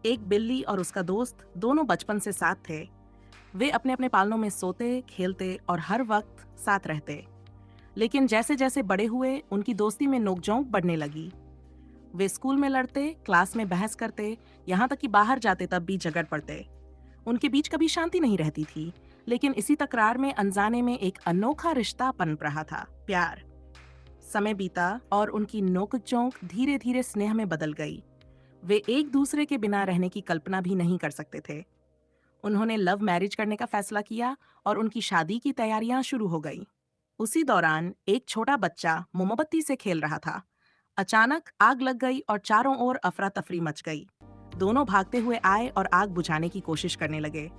एक बिल्ली और उसका दोस्त दोनों बचपन से साथ थे। वे अपने अपने पालनों में सोते, खेलते और हर वक्त साथ रहते। लेकिन जैसे जैसे बड़े हुए, उनकी दोस्ती में नोकझोंक बढ़ने लगी। वे स्कूल में लड़ते, क्लास में बहस करते, यहाँ तक कि बाहर जाते तब भी झगड़ पड़ते। उनके बीच कभी शांति नहीं रहती थी, लेकिन इसी तकरार में अनजाने में एक अनोखा रिश्ता पनप रहा था, प्यार। समय बीता और उनकी नोक-झोंक धीरे-धीरे स्नेह में बदल गई। वे एक दूसरे के बिना रहने की कल्पना भी नहीं कर सकते थे। उन्होंने लव मैरिज करने का फैसला किया और उनकी शादी की तैयारियां शुरू हो गई। उसी दौरान एक छोटा बच्चा मोमबत्ती से खेल रहा था। अचानक आग लग गई और चारों ओर अफरा तफरी मच गई। दोनों भागते हुए आए और आग बुझाने की कोशिश करने लगे।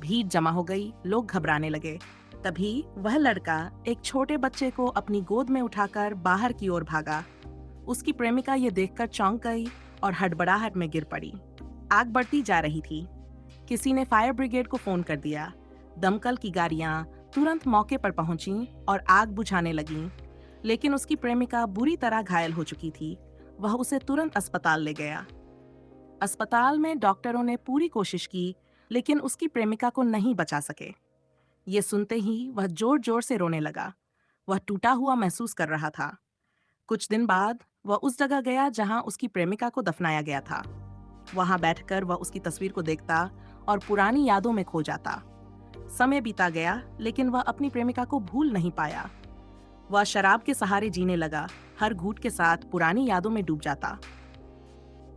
भीड़ जमा हो गई, लोग घबराने लगे। तभी वह लड़का एक छोटे बच्चे को अपनी गोद में उठाकर बाहर की ओर भागा। उसकी प्रेमिका ये देखकर चौंक गई और हड़बड़ाहट में गिर पड़ी। आग बढ़ती जा रही थी। किसी ने फायर ब्रिगेड को फोन कर दिया। दमकल की गाड़ियां तुरंत मौके पर पहुंची और आग बुझाने लगीं। लेकिन उसकी प्रेमिका बुरी तरह घायल हो चुकी थी। वह उसे तुरंत अस्पताल ले गया। अस्पताल में डॉक्टरों ने पूरी कोशिश की, लेकिन उसकी प्रेमिका को नहीं बचा सके। ये सुनते ही वह जोर जोर से रोने लगा। वह टूटा हुआ महसूस कर रहा था। कुछ दिन बाद वह उस जगह गया जहां उसकी प्रेमिका को दफनाया गया था। वहां बैठकर वह उसकी तस्वीर को देखता और पुरानी यादों में खो जाता। समय बीता गया, लेकिन वह अपनी प्रेमिका को भूल नहीं पाया। वह शराब के सहारे जीने लगा, हर घूंट के साथ पुरानी यादों में डूब जाता।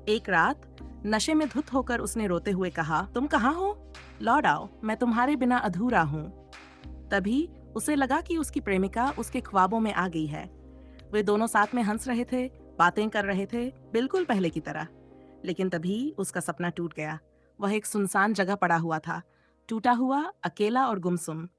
एक रात नशे में धुत होकर उसने रोते हुए कहा, तुम कहाँ हो? लौट आओ, मैं तुम्हारे बिना अधूरा हूँ। तभी उसे लगा कि उसकी प्रेमिका उसके ख्वाबों में आ गई है। वे दोनों साथ में हंस रहे थे, बातें कर रहे थे, बिल्कुल पहले की तरह। लेकिन तभी उसका सपना टूट गया। वह एक सुनसान जगह पड़ा हुआ था, टूटा हुआ, अकेला और गुमसुम।